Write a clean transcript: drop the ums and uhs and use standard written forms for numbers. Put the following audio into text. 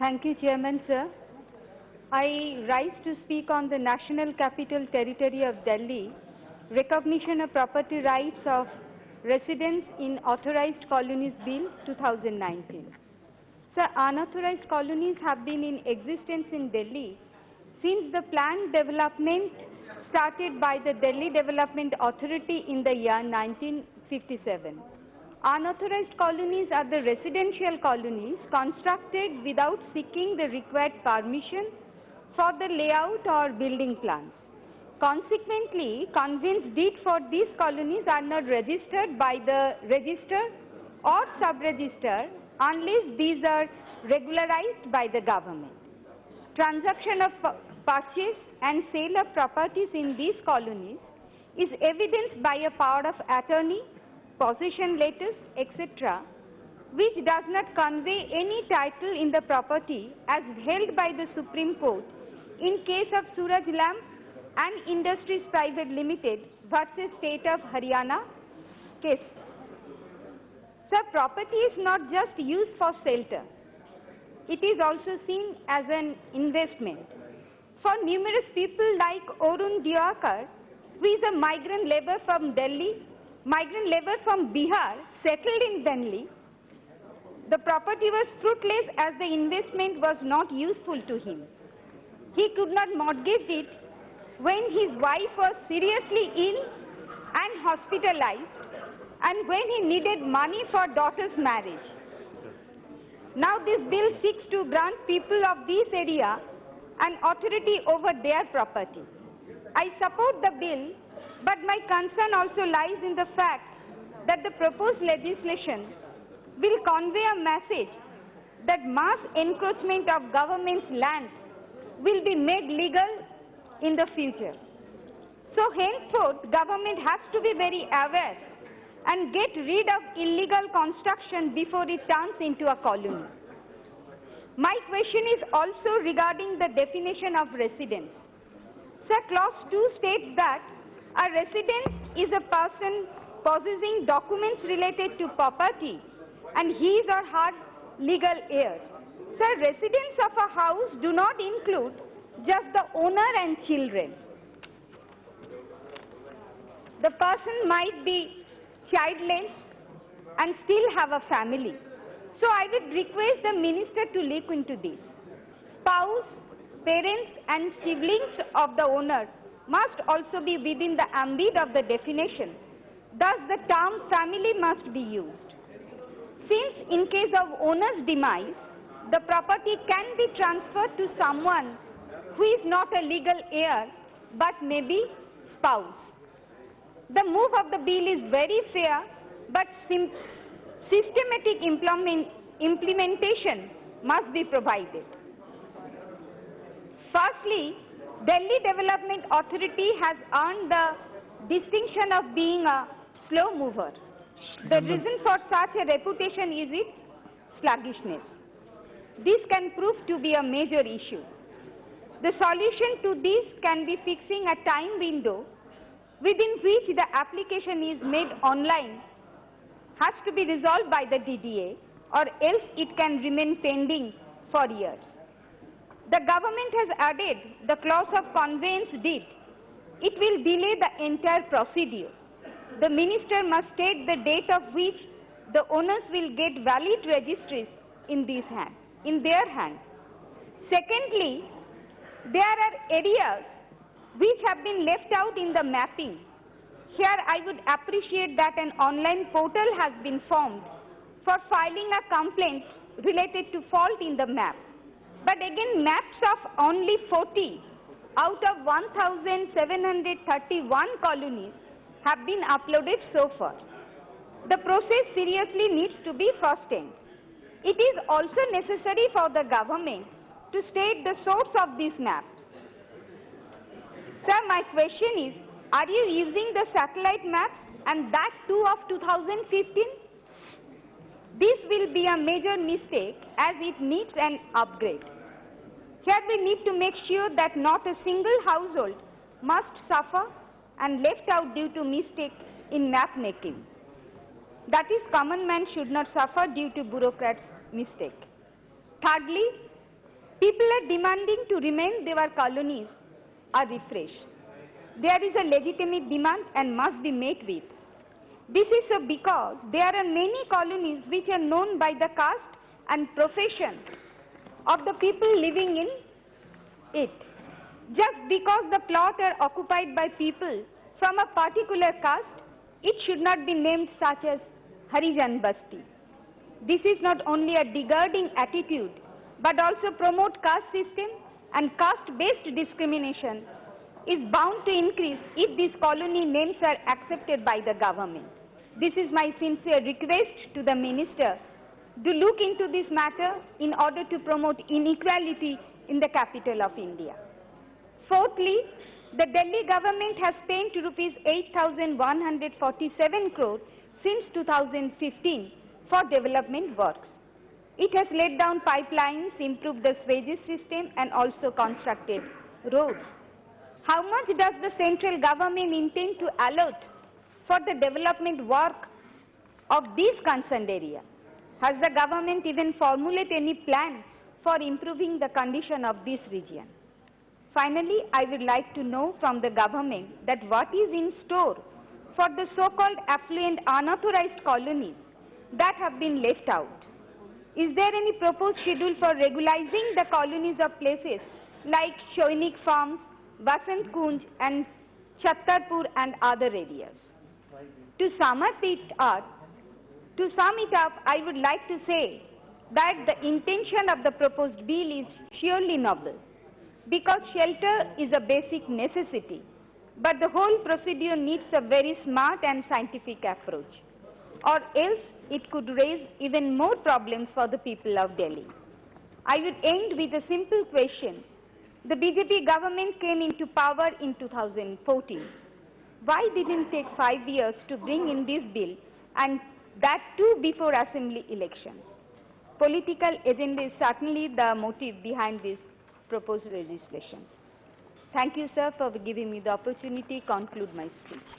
Thank you, Chairman, sir. I rise to speak on the National Capital Territory of Delhi, recognition of property rights of residents in Authorized Colonies Bill 2019. Sir, unauthorized colonies have been in existence in Delhi since the planned development started by the Delhi Development Authority in the year 1957. Unauthorized colonies are the residential colonies constructed without seeking the required permission for the layout or building plans. Consequently, conveyance deeds for these colonies are not registered by the register or sub-register unless these are regularized by the government. Transaction of purchase and sale of properties in these colonies is evidenced by a power of attorney, possession letters, etc., which does not convey any title in the property as held by the Supreme Court in case of Suraj Lamp and Industries Private Limited versus State of Haryana case. Sir, property is not just used for shelter. It is also seen as an investment. For numerous people like Arun Diwakar, who is a migrant labor from Bihar, settled in Delhi, the property was fruitless as the investment was not useful to him. He could not mortgage it when his wife was seriously ill and hospitalized, and when he needed money for daughter's marriage. Now this bill seeks to grant people of this area an authority over their property. I support the bill, but my concern also lies in the fact that the proposed legislation will convey a message that mass encroachment of government's land will be made legal in the future. So henceforth, government has to be very aware and get rid of illegal construction before it turns into a colony. My question is also regarding the definition of residence. Sir, Clause 2 states that a resident is a person possessing documents related to property and his or her legal heirs. Sir, residents of a house do not include just the owner and children. The person might be childless and still have a family. So I would request the minister to look into this. Spouse, parents and siblings of the owner must also be within the ambit of the definition. Thus the term family must be used. Since in case of owner's demise, the property can be transferred to someone who is not a legal heir but may be spouse. The move of the bill is very fair, but systematic implementation must be provided. Firstly, Delhi Development Authority has earned the distinction of being a slow mover. The reason for such a reputation is its sluggishness. This can prove to be a major issue. The solution to this can be fixing a time window within which the application is made online, has to be resolved by the DDA, or else it can remain pending for years. The government has added the clause of conveyance deed. It will delay the entire procedure. The minister must state the date of which the owners will get valid registries in their hand. Secondly, there are areas which have been left out in the mapping. Here I would appreciate that an online portal has been formed for filing a complaint related to fault in the map. But again, maps of only 40 out of 1,731 colonies have been uploaded so far. The process seriously needs to be first-hand. It is also necessary for the government to state the source of these maps. Sir, my question is, are you using the satellite maps, and that too of 2015? This will be a major mistake as it needs an upgrade. Here we need to make sure that not a single household must suffer and left out due to mistake in map making. That is, common man should not suffer due to bureaucrats' mistake. Thirdly, People are demanding to remain their colonies are refreshed. There is a legitimate demand and must be met with. This is so because there are many colonies which are known by the caste and profession of the people living in it. Just because the plots are occupied by people from a particular caste, it should not be named such as Harijan Basti. This is not only a degrading attitude, but also promote caste system, and caste-based discrimination is bound to increase if these colony names are accepted by the government. This is my sincere request to the Minister to look into this matter in order to promote inequality in the capital of India. Fourthly, the Delhi government has spent rupees 8,147 crore since 2015 for development works. It has laid down pipelines, improved the sewage system, and also constructed roads. How much does the central government intend to allot for the development work of these concerned areas? Has the government even formulated any plan for improving the condition of this region? Finally, I would like to know from the government that what is in store for the so-called affluent unauthorized colonies that have been left out. Is there any proposed schedule for regularizing the colonies of places like Shoinik Farms, Vasant Kunj and Chattarpur and other areas? To sum it up, I would like to say that the intention of the proposed bill is surely noble, because shelter is a basic necessity, but the whole procedure needs a very smart and scientific approach, or else it could raise even more problems for the people of Delhi. I would end with a simple question. The BJP government came into power in 2014. Why didn't it take 5 years to bring in this bill, and that too before assembly elections? Political agenda is certainly the motive behind this proposed legislation. Thank you, sir, for giving me the opportunity to conclude my speech.